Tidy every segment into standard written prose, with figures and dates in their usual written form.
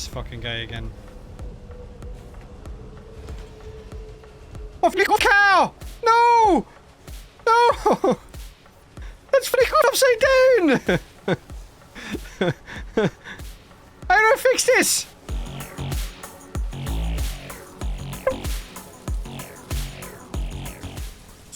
this fucking guy again. Oh, flick off cow! No! No! Let's flick it upside down! How do I fix this?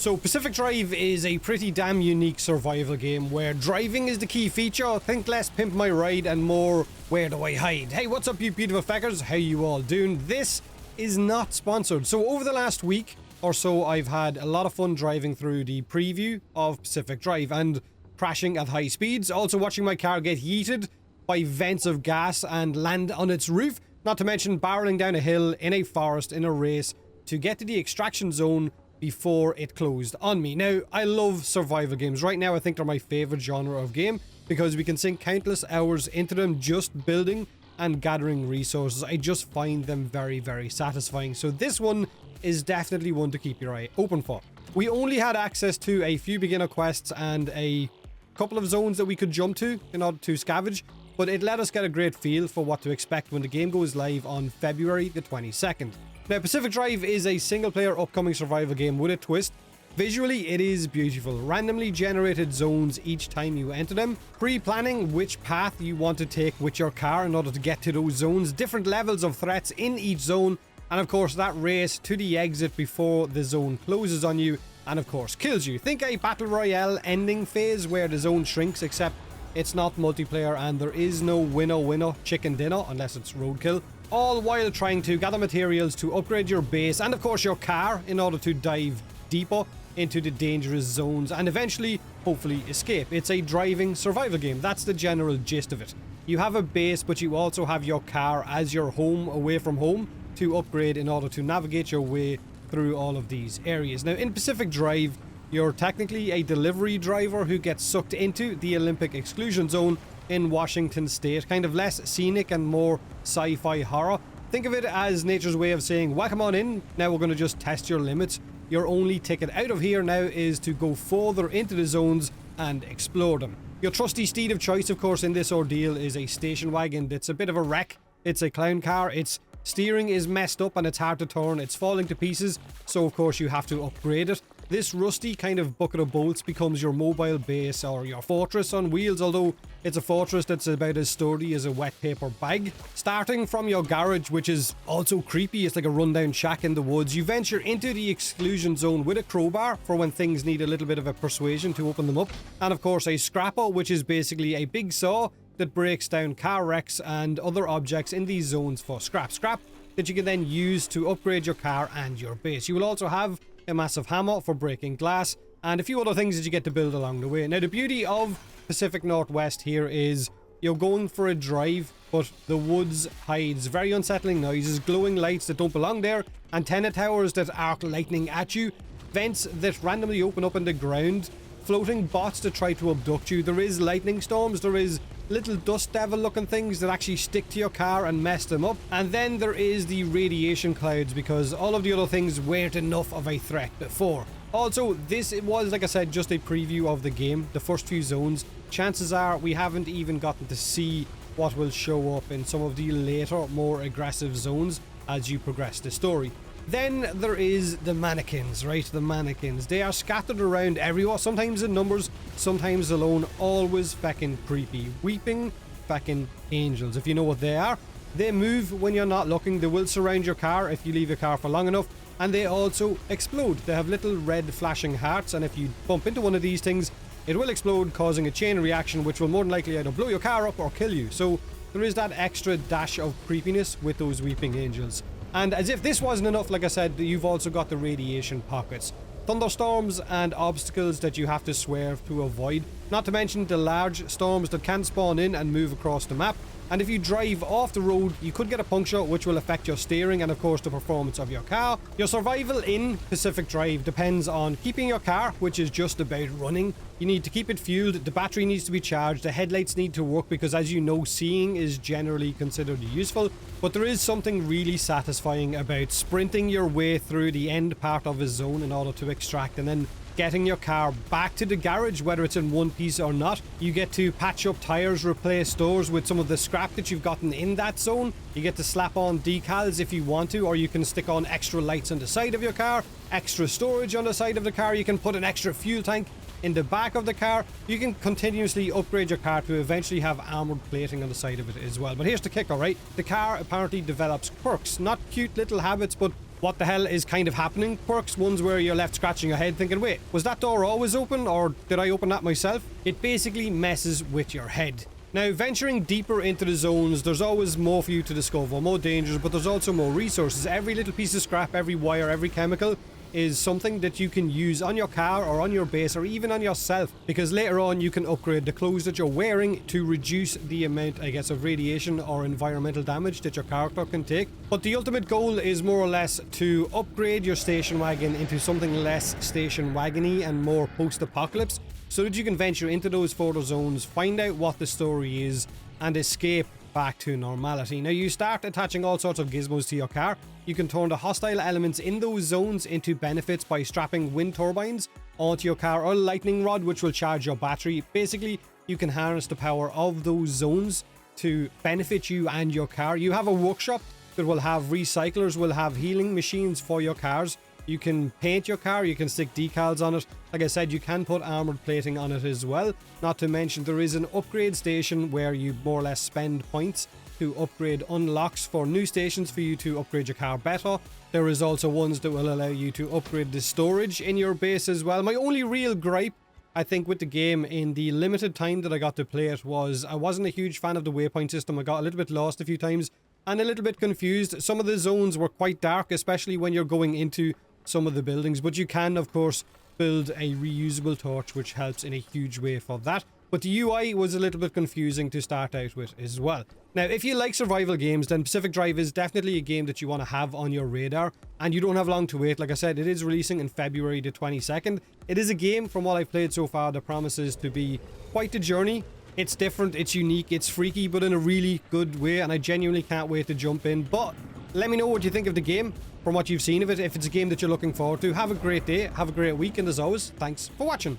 So Pacific Drive is a pretty damn unique survival game where driving is the key feature. Think less pimp my ride and more where do I hide. Hey, what's up you beautiful feckers? How you all doing? This is not sponsored. So over the last week or so I've had a lot of fun driving through the preview of Pacific Drive and crashing at high speeds. Also watching my car get yeeted by vents of gas and land on its roof. Not to mention barreling down a hill in a forest in a race to get to the extraction zone before it closed on me. Now, I love survival games. Right now, I think they're my favorite genre of game because we can sink countless hours into them just building and gathering resources. I just find them very, very satisfying. So this one is definitely one to keep your eye open for. We only had access to a few beginner quests and a couple of zones that we could jump to in order to scavenge, but it let us get a great feel for what to expect when the game goes live on February the 22nd. Now, Pacific Drive is a single-player upcoming survival game with a twist. Visually, it is beautiful. Randomly generated zones each time you enter them. Pre-planning which path you want to take with your car in order to get to those zones. Different levels of threats in each zone. And of course, that race to the exit before the zone closes on you and of course kills you. Think a Battle Royale ending phase where the zone shrinks, except it's not multiplayer and there is no winner chicken dinner unless it's roadkill. All while trying to gather materials to upgrade your base and of course your car in order to dive deeper into the dangerous zones and eventually, hopefully, escape. It's a driving survival game. That's the general gist of it. You have a base, but you also have your car as your home away from home to upgrade in order to navigate your way through all of these areas. Now, in Pacific Drive, you're technically a delivery driver who gets sucked into the Olympic Exclusion Zone in Washington State. Kind of less scenic and more sci-fi horror. Think of it as nature's way of saying, welcome on in, now we're going to just test your limits. Your only ticket out of here now is to go further into the zones and explore them. Your trusty steed of choice, of course, in this ordeal is a station wagon that's a bit of a wreck. It's a clown car. Its steering is messed up and it's hard to turn. It's falling to pieces, so of course you have to upgrade it. This rusty kind of bucket of bolts becomes your mobile base or your fortress on wheels, although it's a fortress that's about as sturdy as a wet paper bag. Starting from your garage, which is also creepy, it's like a rundown shack in the woods, you venture into the exclusion zone with a crowbar for when things need a little bit of a persuasion to open them up. And of course a scrapper, which is basically a big saw that breaks down car wrecks and other objects in these zones for scrap that you can then use to upgrade your car and your base. You will also have a massive hammer for breaking glass and a few other things that you get to build along the way. Now, the beauty of Pacific Northwest here is you're going for a drive, but the woods hides very unsettling noises, glowing lights that don't belong there, antenna towers that arc lightning at you, vents that randomly open up in the ground, floating bots that try to abduct you. There is lightning storms, there is little dust devil looking things that actually stick to your car and mess them up. And then there is the radiation clouds because all of the other things weren't enough of a threat before. Also, this was, like I said, just a preview of the game, the first few zones. Chances are we haven't even gotten to see what will show up in some of the later, more aggressive zones as you progress the story. Then there is the mannequins, right? The mannequins. They are scattered around everywhere, sometimes in numbers, sometimes alone, always feckin' creepy. Weeping feckin' angels, if you know what they are. They move when you're not looking. They will surround your car if you leave your car for long enough. And they also explode. They have little red flashing hearts, and if you bump into one of these things, it will explode, causing a chain reaction which will more than likely either blow your car up or kill you. So there is that extra dash of creepiness with those weeping angels. And as if this wasn't enough, like I said, you've also got the radiation pockets. Thunderstorms and obstacles that you have to swerve to avoid. Not to mention the large storms that can spawn in and move across the map. And if you drive off the road, you could get a puncture, which will affect your steering and of course the performance of your car. Your survival in Pacific Drive depends on keeping your car, which is just about running. You need to keep it fueled, the battery needs to be charged, the headlights need to work because, as you know, seeing is generally considered useful. But there is something really satisfying about sprinting your way through the end part of a zone in order to extract and then getting your car back to the garage, whether it's in one piece or not. You get to patch up tires, replace doors with some of the scrap that you've gotten in that zone. You get to slap on decals if you want to, or you can stick on extra lights on the side of your car, extra storage on the side of the car. You can put an extra fuel tank in the back of the car. You can continuously upgrade your car to eventually have armored plating on the side of it as well. But here's the kicker, right? The car apparently develops quirks, not cute little habits, but what the hell is kind of happening quirks. Ones where you're left scratching your head thinking, wait, was that door always open, or did I open that myself? It basically messes with your head. Now, venturing deeper into the zones, there's always more for you to discover, more dangers, but there's also more resources. Every little piece of scrap, every wire, every chemical is something that you can use on your car or on your base or even on yourself, because later on you can upgrade the clothes that you're wearing to reduce the amount, I guess, of radiation or environmental damage that your character can take. But the ultimate goal is more or less to upgrade your station wagon into something less station wagony and more post-apocalypse, so that you can venture into those further zones, find out what the story is, and escape back to normality. Now, you start attaching all sorts of gizmos to your car. You can turn the hostile elements in those zones into benefits by strapping wind turbines onto your car, or a lightning rod which will charge your battery. Basically, you can harness the power of those zones to benefit you and your car. You have a workshop that will have recyclers, will have healing machines for your cars. You can paint your car, you can stick decals on it. Like I said, you can put armored plating on it as well. Not to mention, there is an upgrade station where you more or less spend points to upgrade unlocks for new stations for you to upgrade your car better. There is also ones that will allow you to upgrade the storage in your base as well. My only real gripe, I think, with the game in the limited time that I got to play it was I wasn't a huge fan of the waypoint system. I got a little bit lost a few times and a little bit confused. Some of the zones were quite dark, especially when you're going into some of the buildings, but you can of course build a reusable torch, which helps in a huge way for that. But the UI was a little bit confusing to start out with as well. Now, if you like survival games, then Pacific Drive is definitely a game that you want to have on your radar, and you don't have long to wait. Like I said, it is releasing in February the 22nd. It is a game, from what I've played so far, that promises to be quite a journey. It's different, it's unique, it's freaky, but in a really good way, and I genuinely can't wait to jump in. But let me know what you think of the game from what you've seen of it. If it's a game that you're looking forward to, have a great day, have a great week, and as always, thanks for watching.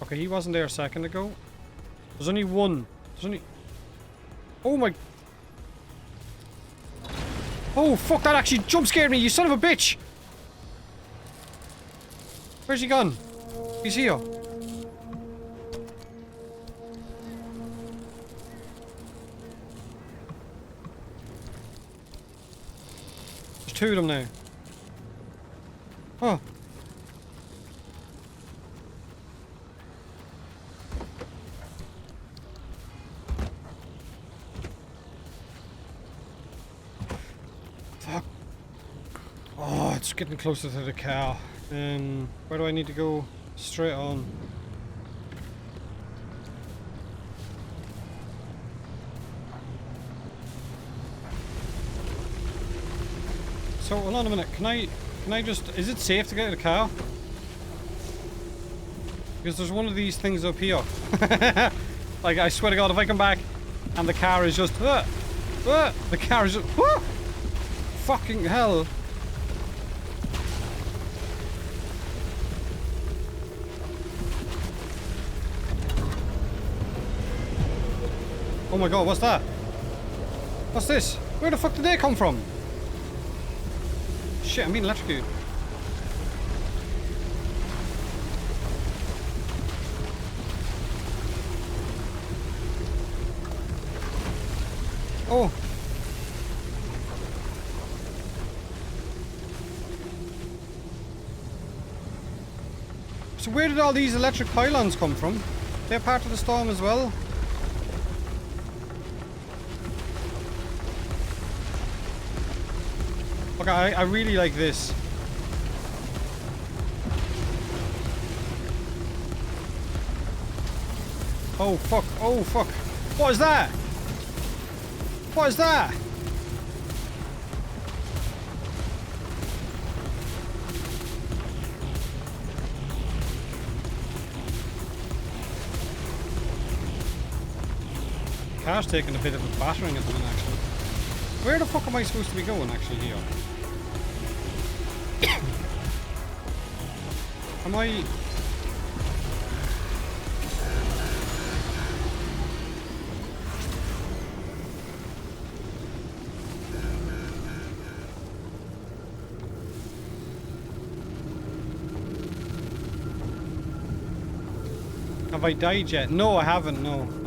Okay, he wasn't there a second ago. There's only one. There's only... Oh my... Oh, fuck, that actually jump scared me, you son of a bitch! Where's he gone? He's here. There's two of them now. Oh. Fuck. Oh, it's getting closer to the car. Where do I need to go? Straight on. So, hold on a minute. Can I just... Is it safe to get out of the car? Because there's one of these things up here. Like, I swear to God, if I come back and the car is just... the car is just... Fucking hell. Oh my God, what's that? What's this? Where the fuck did they come from? Shit, I'm being electrocuted. Oh. So where did all these electric pylons come from? They're part of the storm as well? Okay, I really like this. Oh fuck, oh fuck. What is that? What is that? The car's taking a bit of a battering at the minute, actually. Where the fuck am I supposed to be going, actually, here? Am I... Have I died yet? No, I haven't, no.